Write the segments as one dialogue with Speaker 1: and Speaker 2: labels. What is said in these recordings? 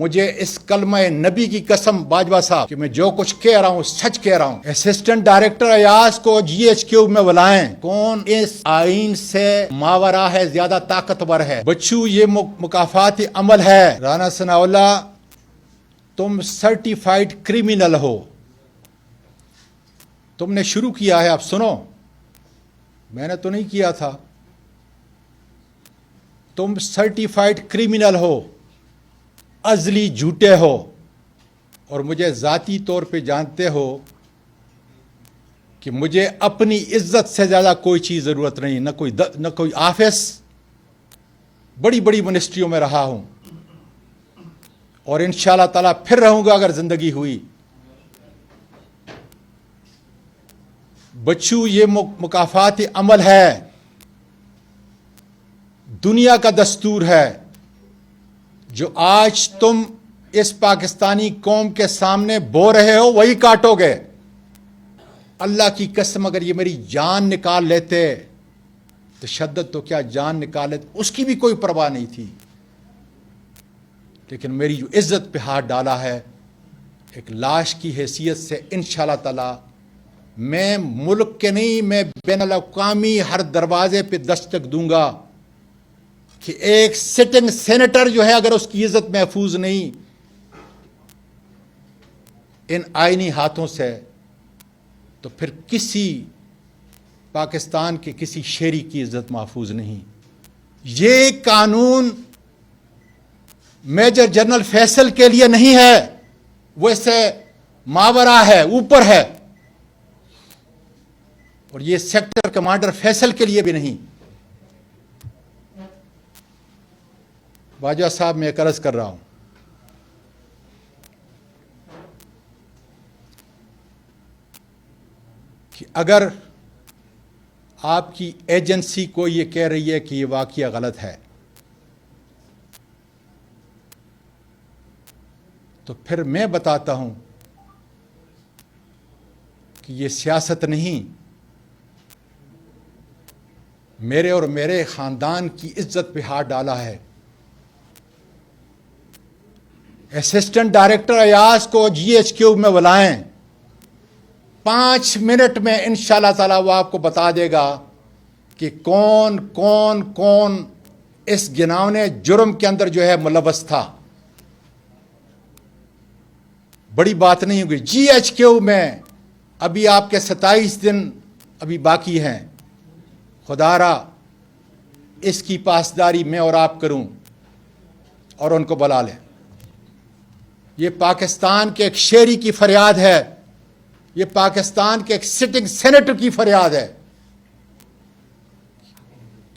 Speaker 1: مجھے اس کلمہ نبی کی قسم باجوہ صاحب کہ میں جو کچھ کہہ رہا ہوں سچ کہہ رہا ہوں. اسسٹنٹ ڈائریکٹر ایاز کو GHQ میں بلائیں. کون اس آئین سے ماورا ہے، زیادہ طاقتور ہے؟ بچو یہ مکافاتی عمل ہے. رانا ثناء اللہ تم سرٹیفائیڈ کریمنل ہو. تم نے شروع کیا ہے، اب سنو، میں نے تو نہیں کیا تھا. تم سرٹیفائیڈ کریمنل ہو، ازلی جھوٹے ہو، اور مجھے ذاتی طور پہ جانتے ہو کہ مجھے اپنی عزت سے زیادہ کوئی چیز ضرورت نہیں، نہ کوئی آفس. بڑی بڑی منسٹریوں میں رہا ہوں اور انشاءاللہ تعالیٰ پھر رہوں گا اگر زندگی ہوئی. بچو یہ مکافاتی عمل ہے، دنیا کا دستور ہے. جو آج تم اس پاکستانی قوم کے سامنے بو رہے ہو وہی کاٹو گے. اللہ کی قسم اگر یہ میری جان نکال لیتے، تشدد تو کیا جان نکال لیتے، اس کی بھی کوئی پرواہ نہیں تھی. لیکن میری جو عزت پہ ہاتھ ڈالا ہے، ایک لاش کی حیثیت سے انشاءاللہ تعالی میں ملک کے نہیں، میں بین الاقوامی ہر دروازے پہ دستک دوں گا کہ ایک سٹنگ سینیٹر جو ہے اگر اس کی عزت محفوظ نہیں ان آئینی ہاتھوں سے، تو پھر کسی پاکستان کے کسی شہری کی عزت محفوظ نہیں. یہ قانون میجر جنرل فیصل کے لیے نہیں ہے، وہ اس سے ماورا ہے، اوپر ہے. اور یہ سیکٹر کمانڈر فیصل کے لیے بھی نہیں. باجوہ صاحب میں ایک عرض کر رہا ہوں کہ اگر آپ کی ایجنسی کو یہ کہہ رہی ہے کہ یہ واقعہ غلط ہے، تو پھر میں بتاتا ہوں کہ یہ سیاست نہیں، میرے اور میرے خاندان کی عزت پہ ہاتھ ڈالا ہے. اسسٹنٹ ڈائریکٹر ایاز کو GHQ میں بلائیں. 5 منٹ میں انشاءاللہ تعالیٰ وہ آپ کو بتا دے گا کہ کون کون کون اس گناونے جرم کے اندر جو ہے ملوث تھا. بڑی بات نہیں ہوگی. GHQ میں ابھی آپ کے 27 دن ابھی باقی ہیں. خدا را اس کی پاسداری میں اور آپ کروں اور ان کو بلا لیں. یہ پاکستان کے ایک شہری کی فریاد ہے، یہ پاکستان کے ایک سٹنگ سینیٹر کی فریاد ہے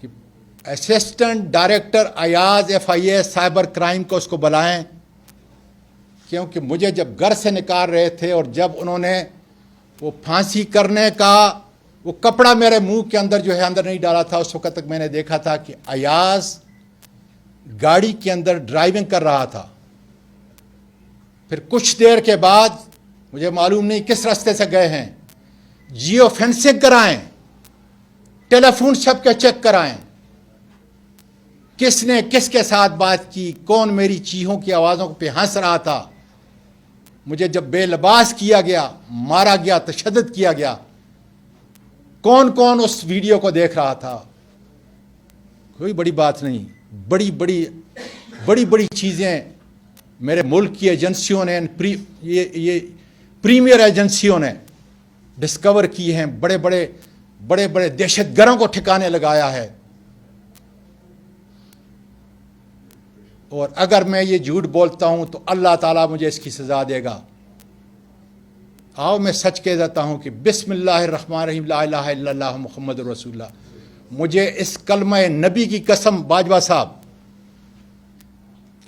Speaker 1: کہ assistant director Ayaz FIA cyber crime کو اس کو بلائیں. کیونکہ مجھے جب گھر سے نکال رہے تھے اور جب انہوں نے وہ پھانسی کرنے کا وہ کپڑا میرے منہ کے اندر جو ہے اندر نہیں ڈالا تھا، اس وقت تک میں نے دیکھا تھا کہ ایاز گاڑی کے اندر ڈرائیونگ کر رہا تھا. پھر کچھ دیر کے بعد مجھے معلوم نہیں کس راستے سے گئے ہیں، جیو فینسنگ کرائیں، ٹیلی فون سب کے چیک کرائیں، کس نے کس کے ساتھ بات کی، کون میری چیخوں کی آوازوں پہ ہنس رہا تھا. مجھے جب بے لباس کیا گیا، مارا گیا، تشدد کیا گیا، کون کون اس ویڈیو کو دیکھ رہا تھا. کوئی بڑی بات نہیں. بڑی بڑی چیزیں میرے ملک کی ایجنسیوں نے، یہ پریمیئر ایجنسیوں نے ڈسکور کی ہیں. بڑے بڑے دہشت گردوں کو ٹھکانے لگایا ہے. اور اگر میں یہ جھوٹ بولتا ہوں تو اللہ تعالیٰ مجھے اس کی سزا دے گا. آؤ میں سچ کہہ دیتا ہوں کہ بسم اللہ الرحمن الرحیم، لا الہ الا اللہ محمد رسول اللہ. مجھے اس کلمہ نبی کی قسم باجوہ صاحب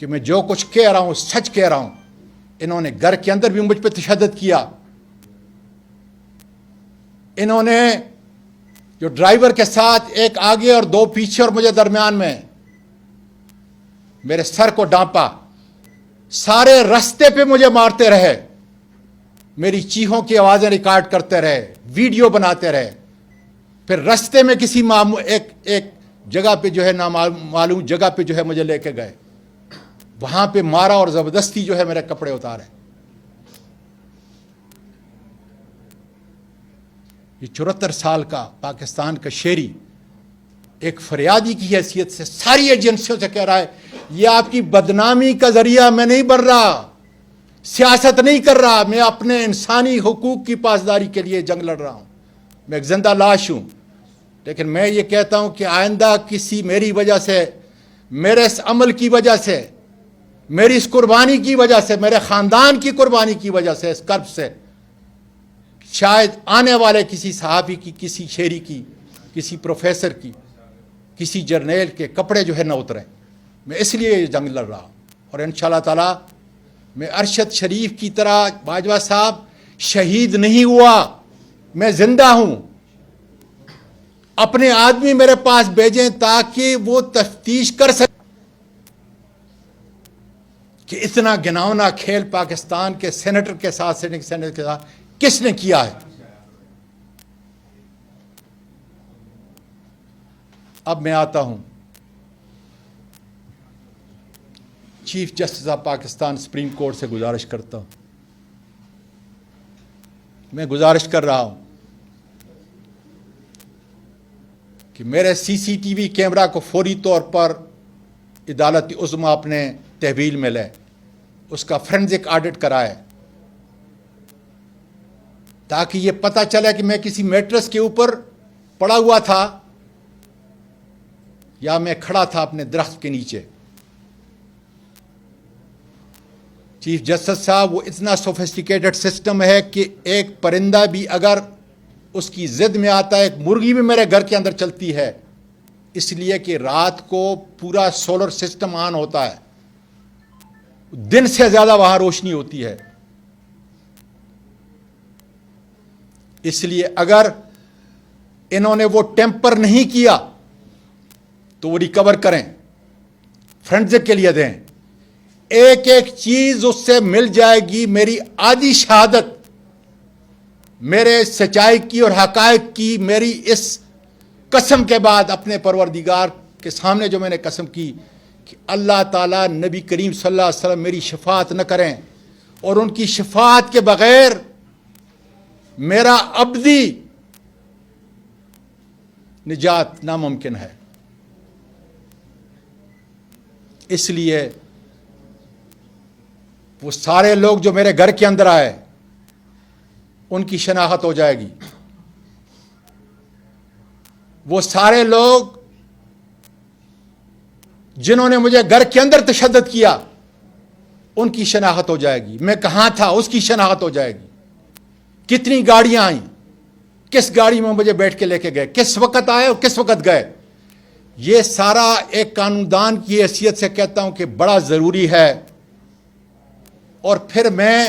Speaker 1: کہ میں جو کچھ کہہ رہا ہوں سچ کہہ رہا ہوں. انہوں نے گھر کے اندر بھی مجھ پہ تشدد کیا. انہوں نے جو ڈرائیور کے ساتھ ایک آگے اور 2 پیچھے اور مجھے درمیان میں میرے سر کو ڈانپا. سارے رستے پہ مجھے مارتے رہے، میری چیخوں کی آوازیں ریکارڈ کرتے رہے، ویڈیو بناتے رہے. پھر رستے میں کسی ایک جگہ پہ جو ہے نامعلوم جگہ پہ جو ہے مجھے لے کے گئے. وہاں پہ مارا اور زبردستی جو ہے میرے کپڑے اتارے. یہ 74 سال کا پاکستان کا شہری ایک فریادی کی حیثیت سے ساری ایجنسیوں سے کہہ رہا ہے یہ آپ کی بدنامی کا ذریعہ میں نہیں بن رہا, سیاست نہیں کر رہا, میں اپنے انسانی حقوق کی پاسداری کے لیے جنگ لڑ رہا ہوں. میں ایک زندہ لاش ہوں, لیکن میں یہ کہتا ہوں کہ آئندہ کسی میری وجہ سے, میرے اس عمل کی وجہ سے, میری اس قربانی کی وجہ سے, میرے خاندان کی قربانی کی وجہ سے, اس کرب سے شاید آنے والے کسی صحافی کی, کسی شہری کی, کسی پروفیسر کی, کسی جرنیل کے کپڑے جو ہے نہ اتریں. میں اس لیے یہ جنگ لڑ رہا ہوں. اور انشاءاللہ تعالی میں ارشد شریف کی طرح باجوہ صاحب شہید نہیں ہوا, میں زندہ ہوں. اپنے آدمی میرے پاس بھیجیں تاکہ وہ تفتیش کر سکیں کہ اتنا گناؤنا کھیل پاکستان کے سینیٹر کے ساتھ, سینیٹر کے ساتھ کس نے کیا ہے. اب میں آتا ہوں chief justice of Pakistan supreme court سے گزارش کرتا ہوں, میں گزارش کر رہا ہوں کہ میرے سی سی ٹی وی کیمرہ کو فوری طور پر عدالت عظمیٰ اپنے تحویل میں لے, اس کا فرینزک آڈٹ کرائے, تاکہ یہ پتہ چلے کہ میں کسی میٹرس کے اوپر پڑا ہوا تھا یا میں کھڑا تھا اپنے درخت کے نیچے. چیف جسٹس صاحب وہ اتنا سوفسٹیکیٹڈ سسٹم ہے کہ ایک پرندہ بھی اگر اس کی ضد میں آتا ہے, ایک مرغی بھی میرے گھر کے اندر چلتی ہے, اس لیے کہ رات کو پورا سولر سسٹم آن ہوتا ہے, دن سے زیادہ وہاں روشنی ہوتی ہے. اس لیے اگر انہوں نے وہ ٹیمپر نہیں کیا تو وہ ریکور کریں, فرینزک کے لیے دیں. ایک ایک چیز اس سے مل جائے گی. میری آدھی شہادت میرے سچائی کی اور حقائق کی, میری اس قسم کے بعد اپنے پروردگار کے سامنے جو میں نے قسم کی کہ اللہ تعالیٰ نبی کریم صلی اللہ علیہ وسلم میری شفاعت نہ کریں, اور ان کی شفاعت کے بغیر میرا ابدی نجات ناممکن ہے. اس لیے وہ سارے لوگ جو میرے گھر کے اندر آئے ان کی شناخت ہو جائے گی. وہ سارے لوگ جنہوں نے مجھے گھر کے اندر تشدد کیا ان کی شناخت ہو جائے گی. میں کہاں تھا اس کی شناخت ہو جائے گی. کتنی گاڑیاں آئیں, کس گاڑی میں مجھے بیٹھ کے لے کے گئے, کس وقت آئے اور کس وقت گئے. یہ سارا ایک قانون دان کی حیثیت سے کہتا ہوں کہ بڑا ضروری ہے. اور پھر میں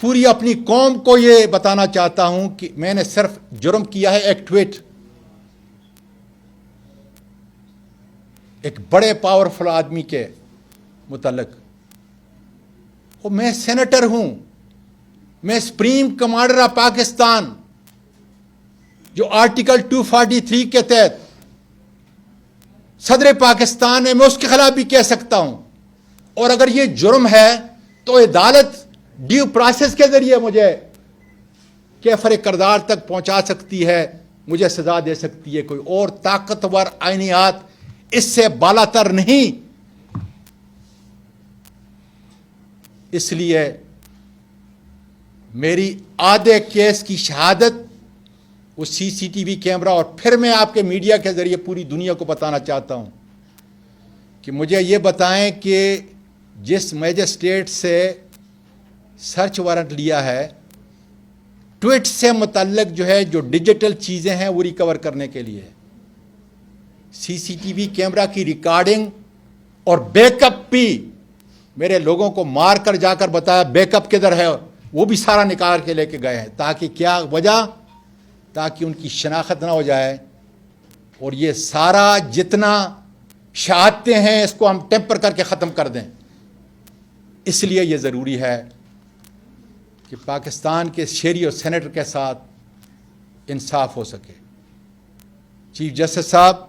Speaker 1: پوری اپنی قوم کو یہ بتانا چاہتا ہوں کہ میں نے صرف جرم کیا ہے ایک ٹویٹ, ایک بڑے پاورفل آدمی کے متعلق. وہ میں سینیٹر ہوں, میں سپریم کمانڈر آف پاکستان جو آرٹیکل 243 کے تحت صدر پاکستان ہے, میں اس کے خلاف بھی کہہ سکتا ہوں. اور اگر یہ جرم ہے تو عدالت ڈیو پروسیس کے ذریعے مجھے کیفر کردار تک پہنچا سکتی ہے, مجھے سزا دے سکتی ہے. کوئی اور طاقتور آئینیات اس سے بالا تر نہیں. اس لیے میری آدھے کیس کی شہادت وہ سی سی ٹی وی کیمرہ, اور پھر میں آپ کے میڈیا کے ذریعے پوری دنیا کو بتانا چاہتا ہوں کہ مجھے یہ بتائیں کہ جس میجسٹریٹ سے سرچ وارنٹ لیا ہے, ٹویٹ سے متعلق جو ہے جو ڈیجیٹل چیزیں ہیں وہ ریکور کرنے کے لیے سی سی ٹی وی کیمرہ کی ریکارڈنگ اور بیک اپ بھی میرے لوگوں کو مار کر جا کر بتایا بیک اپ کدھر ہے, وہ بھی سارا نکال کے لے کے گئے ہیں. تاکہ کیا وجہ, تاکہ ان کی شناخت نہ ہو جائے, اور یہ سارا جتنا شہادتیں ہیں اس کو ہم ٹیمپر کر کے ختم کر دیں. اس لیے یہ ضروری ہے کہ پاکستان کے شہری اور سینیٹر کے ساتھ انصاف ہو سکے. چیف جسٹس صاحب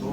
Speaker 2: 2